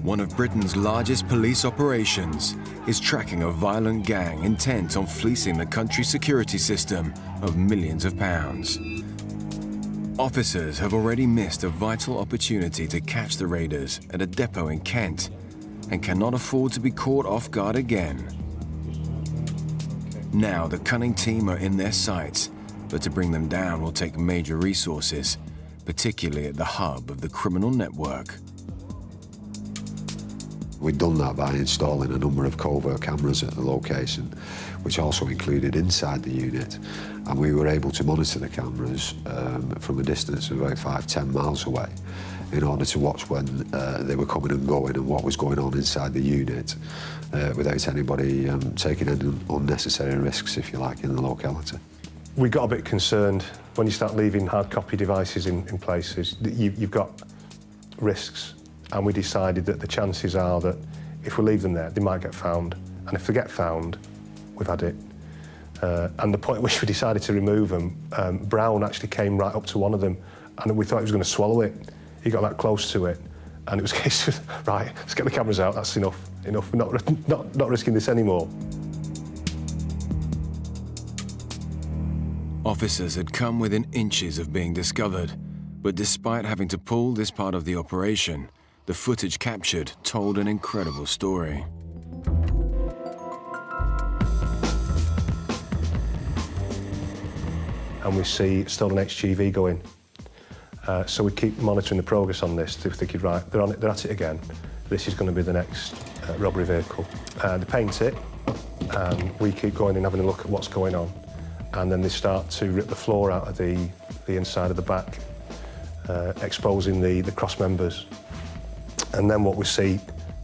one of Britain's largest police operations, is tracking a violent gang intent on fleecing the country's security system of millions of pounds. Officers have already missed a vital opportunity to catch the raiders at a depot in Kent and cannot afford to be caught off guard again. Now the cunning team are in their sights, but to bring them down will take major resources, particularly at the hub of the criminal network. We'd done that by installing a number of covert cameras at the location, which also included inside the unit, and we were able to monitor the cameras from a distance of about 5–10 miles away in order to watch when they were coming and going and what was going on inside the unit without anybody taking any unnecessary risks, if you like, in the locality. We got a bit concerned when you start leaving hard copy devices in places. You've got risks, and we decided that the chances are that if we leave them there, they might get found, and if they get found, we've had it. And the point at which we decided to remove them, Brown actually came right up to one of them, and we thought he was going to swallow it. He got that close to it, and it was a case of, right, let's get the cameras out, that's enough. We're not risking this anymore. Officers had come within inches of being discovered, but despite having to pull this part of the operation, the footage captured told an incredible story. And we see stolen HGV going. So we keep monitoring the progress on this, thinking, right, they're at it again. This is going to be the next robbery vehicle. They paint it, and we keep going and having a look at what's going on. And then they start to rip the floor out of the inside of the back, exposing the cross members. And then what we see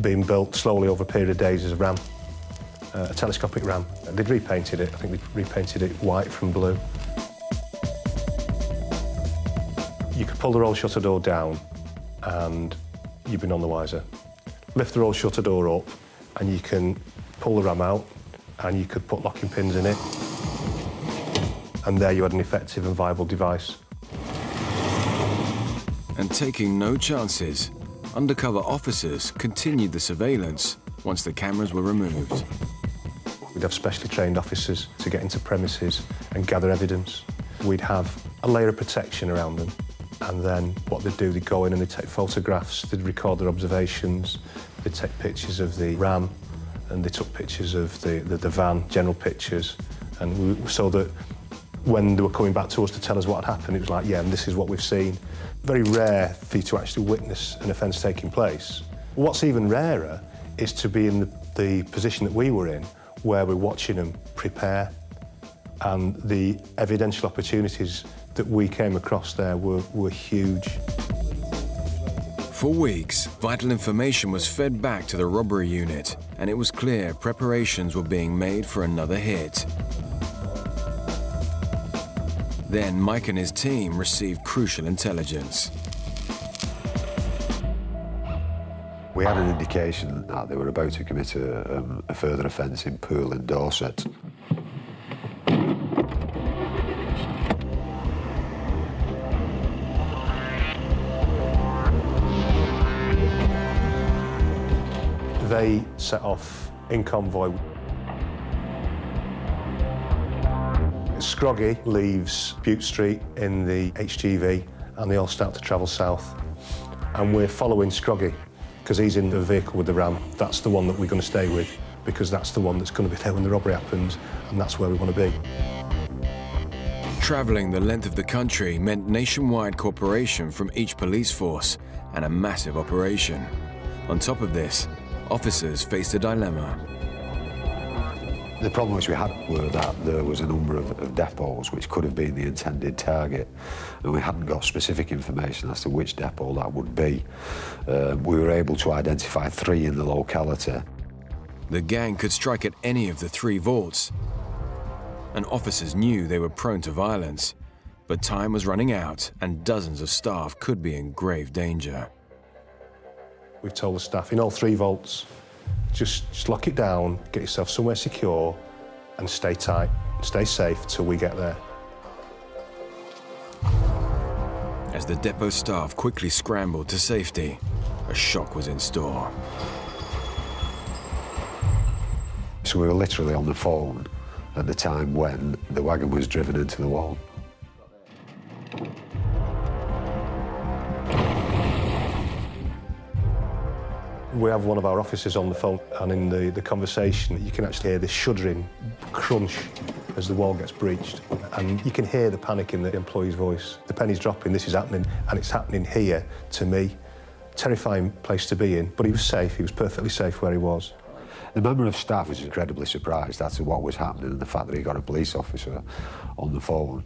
being built slowly over a period of days is a ram, a telescopic ram. They'd repainted it. I think they'd repainted it white from blue. You could pull the roll shutter door down and you'd be none the wiser. Lift the roll shutter door up and you can pull the ram out and you could put locking pins in it. And there you had an effective and viable device. And taking no chances, undercover officers continued the surveillance once the cameras were removed. We'd have specially trained officers to get into premises and gather evidence. We'd have a layer of protection around them, and then what they'd do, they'd go in and they'd take photographs, they'd record their observations, they'd take pictures of the ram, and they took pictures of the van, general pictures, and so that when they were coming back to us to tell us what had happened, it was like, yeah, and this is what we've seen. Very rare for you to actually witness an offence taking place. What's even rarer is to be in the position that we were in, where we're watching them prepare, and the evidential opportunities that we came across there were huge. For weeks, vital information was fed back to the robbery unit, and it was clear preparations were being made for another hit. Then Mike and his team received crucial intelligence. We had an indication that they were about to commit a further offence in Poole in Dorset. They set off in convoy. Scroggy leaves Bute Street in the HGV and they all start to travel south. And we're following Scroggy because he's in the vehicle with the ram. That's the one that we're going to stay with because that's the one that's going to be there when the robbery happens, and that's where we want to be. Travelling the length of the country meant nationwide cooperation from each police force and a massive operation. On top of this, officers faced a dilemma. The problem which we had were that there was a number of depots which could have been the intended target, and we hadn't got specific information as to which depot that would be. We were able to identify 3 in the locality. The gang could strike at any of the 3 vaults, and officers knew they were prone to violence, but time was running out and dozens of staff could be in grave danger. We've told the staff in all 3 vaults, just lock it down, get yourself somewhere secure, and stay tight, stay safe till we get there. As the depot staff quickly scrambled to safety, a shock was in store. So we were literally on the phone at the time when the wagon was driven into the wall. We have one of our officers on the phone, and in the conversation you can actually hear this shuddering crunch as the wall gets breached, and you can hear the panic in the employee's voice. The penny's dropping, this is happening, and it's happening here to me. Terrifying place to be in, but he was safe, he was perfectly safe where he was. The member of staff was incredibly surprised as to what was happening and the fact that he got a police officer on the phone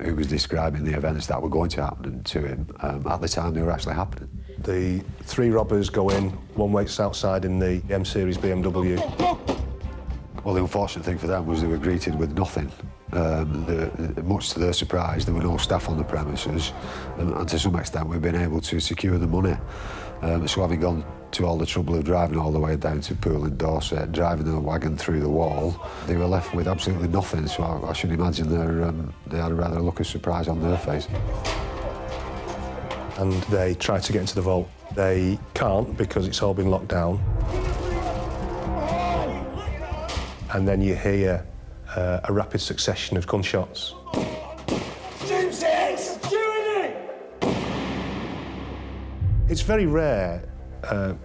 who was describing the events that were going to happen to him at the time they were actually happening. The 3 robbers go in, one waits outside in the M-Series BMW. Well, the unfortunate thing for them was they were greeted with nothing. Much to their surprise, there were no staff on the premises, and to some extent we've been able to secure the money. So having gone to all the trouble of driving all the way down to Poole in Dorset, driving the wagon through the wall, they were left with absolutely nothing. So I should imagine they had a rather look of surprise on their face. And they try to get into the vault. They can't because it's all been locked down. And then you hear a rapid succession of gunshots. It's very rare,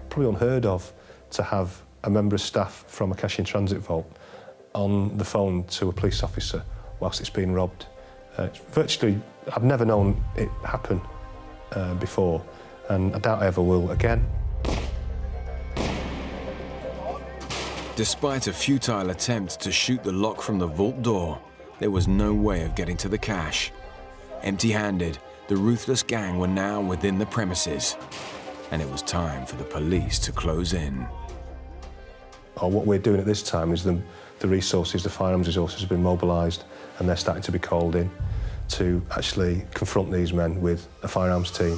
probably unheard of, to have a member of staff from a cash in transit vault on the phone to a police officer whilst it's being robbed. Virtually, I've never known it happen before, and I doubt I ever will again. Despite a futile attempt to shoot the lock from the vault door, there was no way of getting to the cash. Empty-handed, the ruthless gang were now within the premises, and it was time for the police to close in. What we're doing at this time is the resources, the firearms resources have been mobilised, and they're starting to be called in to actually confront these men with a firearms team.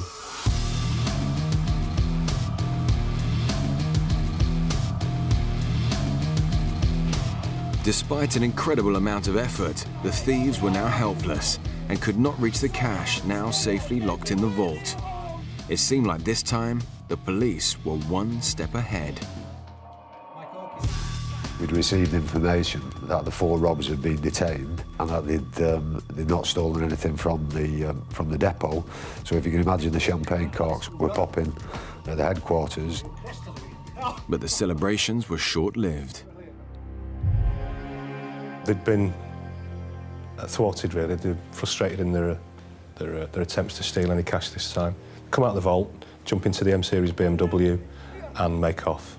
Despite an incredible amount of effort, the thieves were now helpless and could not reach the cash now safely locked in the vault. It seemed like this time, the police were one step ahead. We'd received information that the 4 robbers had been detained and that they'd not stolen anything from the depot. So if you can imagine, the champagne corks were popping at the headquarters. But the celebrations were short-lived. They'd been thwarted, really. They're frustrated in their attempts to steal any cash this time. Come out of the vault, jump into the M-Series BMW and make off.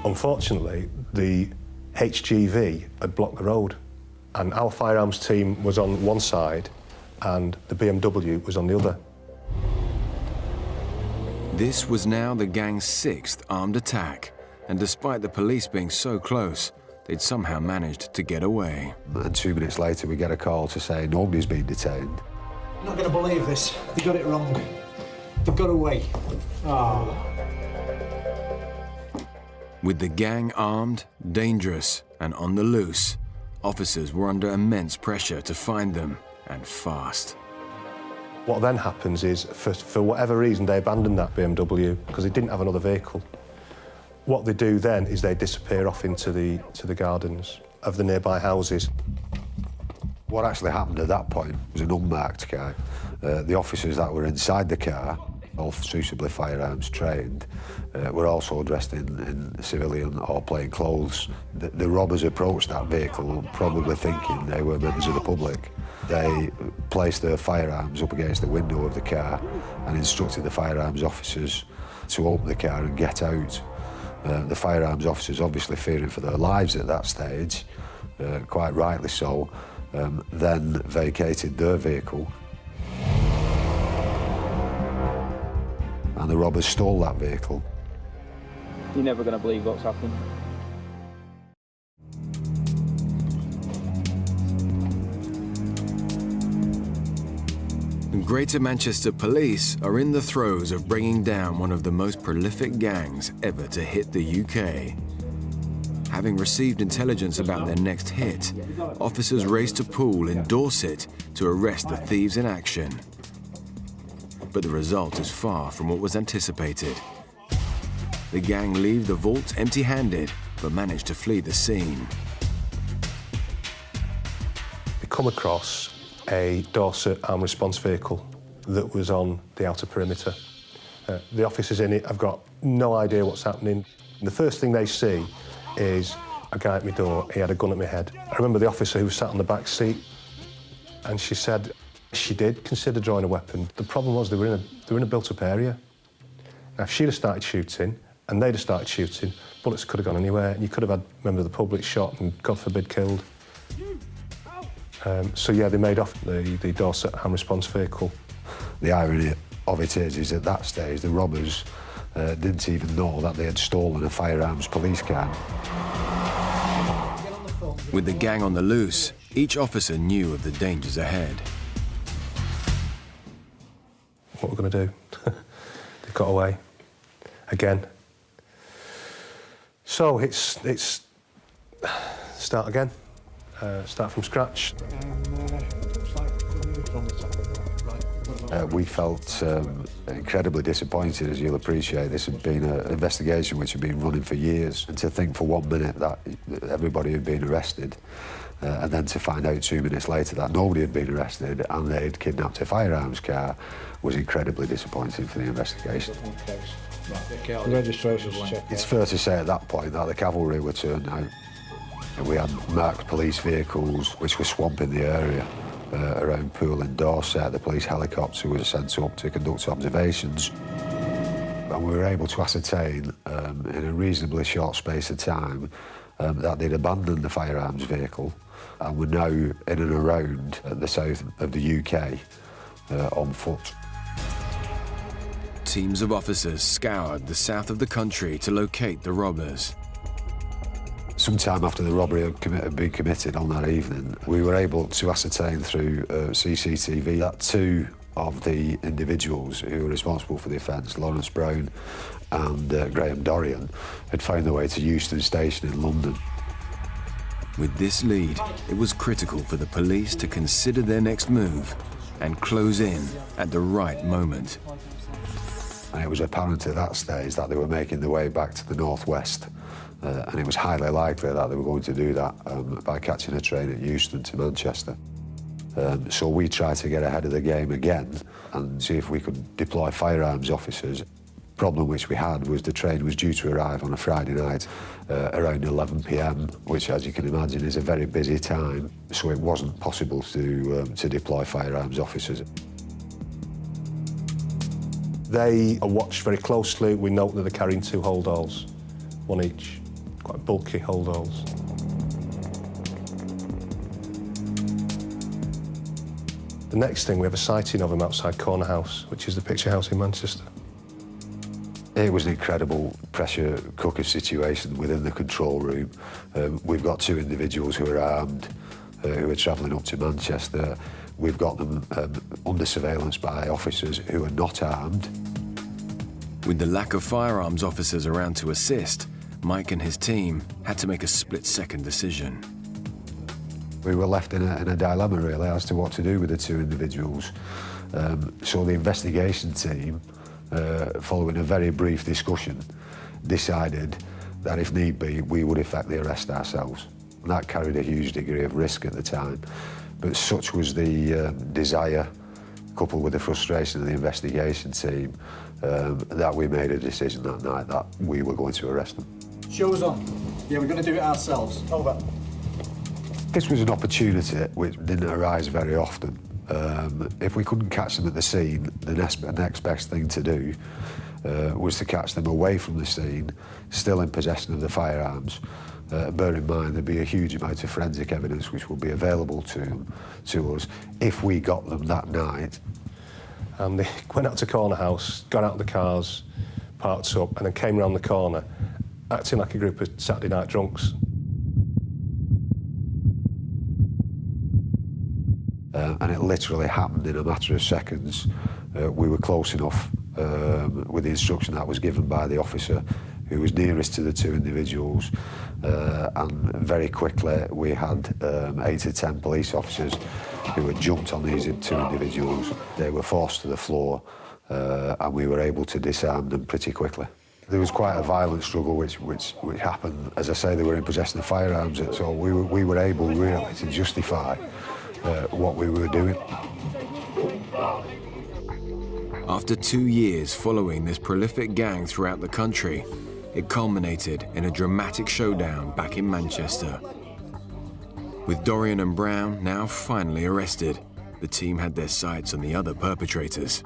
Unfortunately, the HGV had blocked the road, and our firearms team was on one side and the BMW was on the other. This was now the gang's 6th armed attack, and despite the police being so close, they'd somehow managed to get away. And 2 minutes later, we get a call to say nobody's been detained. I'm not going to believe this. They got it wrong. They've got away. Oh. With the gang armed, dangerous, and on the loose, officers were under immense pressure to find them, and fast. What then happens is, for whatever reason, they abandoned that BMW because they didn't have another vehicle. What they do then is they disappear off into the gardens of the nearby houses. What actually happened at that point was an unmarked car. The officers that were inside the car, all suitably firearms trained, were also dressed in civilian or plain clothes. The robbers approached that vehicle probably thinking they were members of the public. They placed their firearms up against the window of the car and instructed the firearms officers to open the car and get out. The firearms officers, obviously fearing for their lives at that stage, quite rightly so, then vacated their vehicle. And the robbers stole that vehicle. You're never going to believe what's happened. Greater Manchester Police are in the throes of bringing down one of the most prolific gangs ever to hit the UK. Having received intelligence about their next hit, officers raced to Poole in Dorset to arrest the thieves in action. but the result is far from what was anticipated. The gang leave the vault empty-handed, but manage to flee the scene. They come across a Dorset armed response vehicle that was on the outer perimeter. The officers in it have got no idea what's happening. The first thing they see is a guy at my door. He had a gun at my head. I remember the officer who sat on the back seat, and she said she did consider drawing a weapon. The problem was they were in a built-up area. Now, if she'd have started shooting and they'd have started shooting, bullets could have gone anywhere, and you could have had a member of the public shot and, God forbid, killed. So yeah, they made off the Dorset armed response vehicle. The irony of it is at that stage, the robbers didn't even know that they had stolen a firearms police car. With the gang on the loose, each officer knew of the dangers ahead. What we're going to do? They've got away again. So it's start again, start from scratch. We felt incredibly disappointed, as you'll appreciate. This had been an investigation which had been running for years, and to think for 1 minute that everybody had been arrested, and then to find out 2 minutes later that nobody had been arrested and they'd kidnapped a firearms car was incredibly disappointing for the investigation. It's fair to say at that point that the cavalry were turned out. We had marked police vehicles which were swamping the area around Poole and Dorset. The police helicopter was sent up to conduct observations. And we were able to ascertain in a reasonably short space of time that they'd abandoned the firearms vehicle and were now in and around the south of the UK on foot. Teams of officers scoured the south of the country to locate the robbers. Sometime after the robbery had been committed on that evening, we were able to ascertain through CCTV that two of the individuals who were responsible for the offence, Lawrence Brown and Graham Dorian, had found their way to Euston Station in London. With this lead, it was critical for the police to consider their next move and close in at the right moment. And it was apparent at that stage that they were making their way back to the northwest. And it was highly likely that they were going to do that by catching a train at Euston to Manchester. So we tried to get ahead of the game again and see if we could deploy firearms officers. Problem which we had was the train was due to arrive on a Friday night around 11 p.m, which, as you can imagine, is a very busy time. So it wasn't possible to deploy firearms officers. They are watched very closely. We note that they're carrying 2 holdalls, one each. Quite bulky holdalls. The next thing, we have a sighting of them outside Corner House, which is the picture house in Manchester. It was an incredible pressure cooker situation within the control room. We've got 2 individuals who are armed, who are travelling up to Manchester. We've got them under surveillance by officers who are not armed. With the lack of firearms officers around to assist, Mike and his team had to make a split-second decision. We were left in a dilemma, really, as to what to do with the 2 individuals. So the investigation team, following a very brief discussion, decided that if need be, we would effect the arrest ourselves. And that carried a huge degree of risk at the time. But such was the desire, coupled with the frustration of the investigation team, that we made a decision that night that we were going to arrest them. Show us on. Yeah, we're going to do it ourselves. Over. This was an opportunity which didn't arise very often. If we couldn't catch them at the scene, the next best thing to do was to catch them away from the scene, still in possession of the firearms. Bear in mind, there'd be a huge amount of forensic evidence which would be available to us if we got them that night. And they went out to Corner House, got out of the cars, parked up, and then came round the corner, acting like a group of Saturday night drunks. And it literally happened in a matter of seconds. We were close enough with the instruction that was given by the officer who was nearest to the 2 individuals, and very quickly we had 8 to 10 police officers who had jumped on these 2 individuals. They were forced to the floor and we were able to disarm them pretty quickly. There was quite a violent struggle which happened. As I say, they were in possession of firearms, so we were able really to justify what we were doing. After 2 years following this prolific gang throughout the country, it culminated in a dramatic showdown back in Manchester. With Dorian and Brown now finally arrested, the team had their sights on the other perpetrators.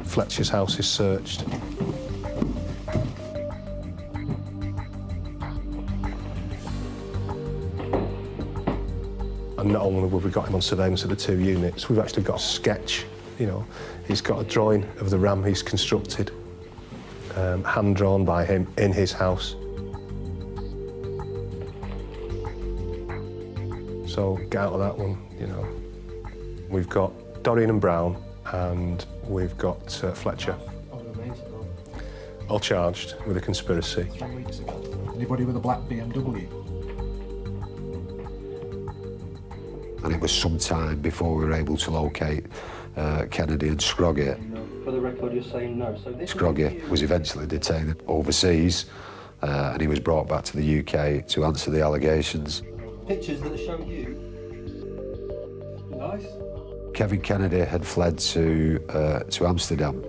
Fletcher's house is searched. And not only have we got him on surveillance of the 2 units, we've actually got a sketch, you know. He's got a drawing of the ram he's constructed, hand-drawn by him in his house. So get out of that one, you know. We've got Dorian and Brown, and we've got Fletcher. All charged with a conspiracy. 3 weeks ago. Anybody with a black BMW? And it was some time before we were able to locate Kennedy and Scroggy. For the record, you're saying no. So Scroggy was eventually detained overseas, and he was brought back to the UK to answer the allegations. Pictures that show you. Nice. Kevin Kennedy had fled to Amsterdam.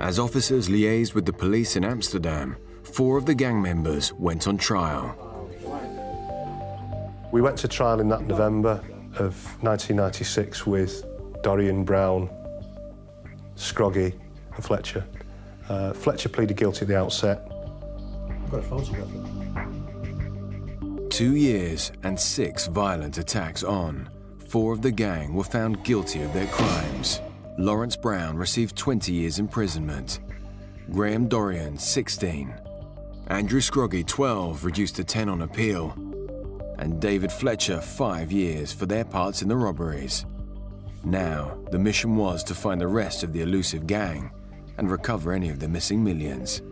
As officers liaised with the police in Amsterdam, 4 of the gang members went on trial. We went to trial in that November of 1996 with Dorian, Brown, Scroggy and Fletcher. Fletcher pleaded guilty at the outset. I've got a photograph of them. 2 years and 6 violent attacks on, 4 of the gang were found guilty of their crimes. Lawrence Brown received 20 years imprisonment. Graham Dorian, 16. Andrew Scroggy, 12, reduced to 10 on appeal. And David Fletcher, 5 years for their parts in the robberies. Now, the mission was to find the rest of the elusive gang and recover any of the missing millions.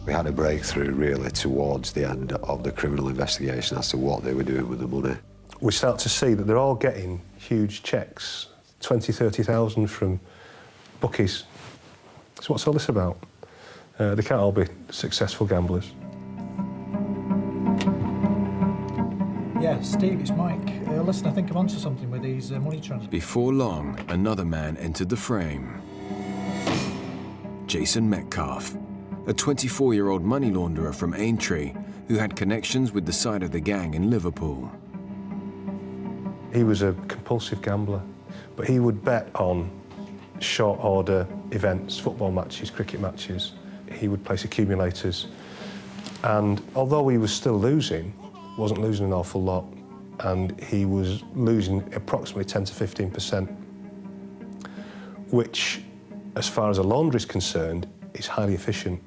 We had a breakthrough really towards the end of the criminal investigation as to what they were doing with the money. We start to see that they're all getting huge cheques, 20, 30,000 from Bookies. So what's all this about? They can't all be successful gamblers. Yeah, Steve, it's Mike. Listen, I think I'm onto something with these money transfers. Before long, another man entered the frame. Jason Metcalf, a 24-year-old money launderer from Aintree who had connections with the side of the gang in Liverpool. He was a compulsive gambler, but he would bet on short order events, football matches, cricket matches. He would place accumulators. And although he was still losing, wasn't losing an awful lot, and he was losing approximately 10 to 15%, which, as far as a launderer is concerned, is highly efficient.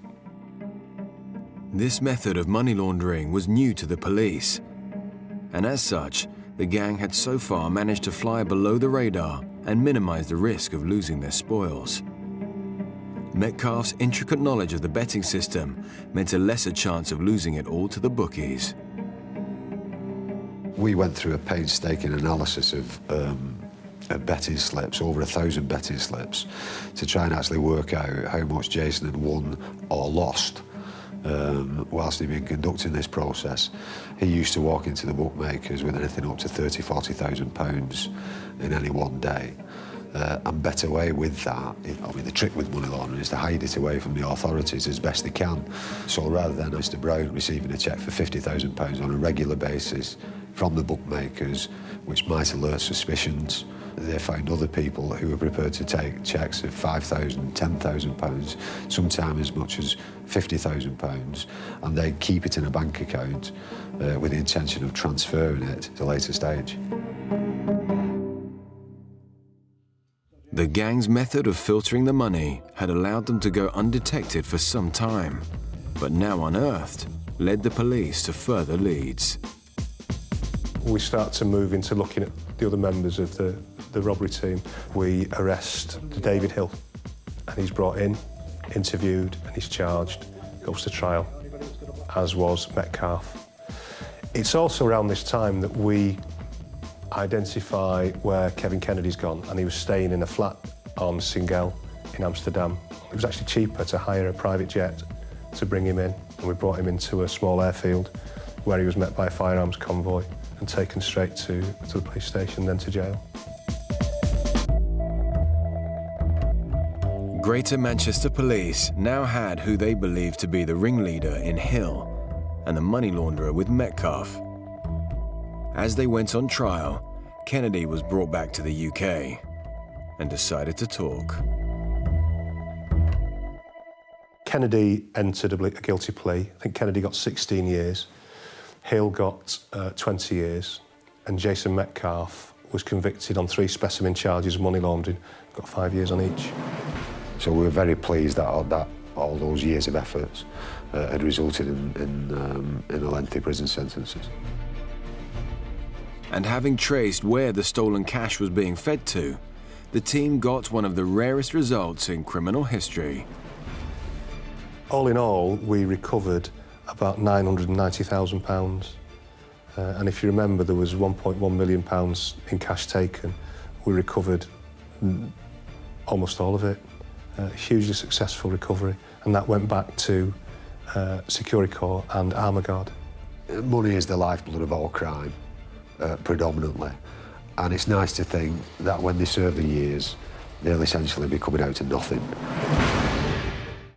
This method of money laundering was new to the police, and as such, the gang had so far managed to fly below the radar and minimize the risk of losing their spoils. Metcalf's intricate knowledge of the betting system meant a lesser chance of losing it all to the bookies. We went through a painstaking analysis of betting slips, over 1,000 betting slips, to try and actually work out how much Jason had won or lost whilst he'd been conducting this process. He used to walk into the bookmakers with anything up to £30,000, £40,000 in any one day. And bet away with that. I mean, the trick with money laundering is to hide it away from the authorities as best they can. So rather than Mr. Brown receiving a cheque for £50,000 on a regular basis from the bookmakers, which might alert suspicions, they found other people who were prepared to take cheques of £5,000, £10,000, sometimes as much as £50,000, and they'd keep it in a bank account with the intention of transferring it at a later stage. The gang's method of filtering the money had allowed them to go undetected for some time, but now unearthed led the police to further leads. We start to move into looking at the other members of the robbery team. We arrest David Hill, and he's brought in, interviewed, and he's charged, goes to trial, as was Metcalf. It's also around this time that we identify where Kevin Kennedy's gone, and he was staying in a flat on Singel in Amsterdam. It was actually cheaper to hire a private jet to bring him in, and we brought him into a small airfield where he was met by a firearms convoy and taken straight to the police station, then to jail. Greater Manchester Police now had who they believed to be the ringleader in Hill and the money launderer with Metcalfe. As they went on trial, Kennedy was brought back to the UK and decided to talk. Kennedy entered a guilty plea. I think Kennedy got 16 years. Hill got 20 years. And Jason Metcalfe was convicted on 3 specimen charges of money laundering, got 5 years on each. So we were very pleased that all those years of efforts had resulted in a lengthy prison sentences. And having traced where the stolen cash was being fed to, the team got one of the rarest results in criminal history. All in all, we recovered about £990,000. And if you remember, there was £1.1 million in cash taken. We recovered almost all of it. Hugely successful recovery, and that went back to Securicorps and Armaguard. Money is the lifeblood of all crime, predominantly. And it's nice to think that when they serve the years, they'll essentially be coming out to nothing.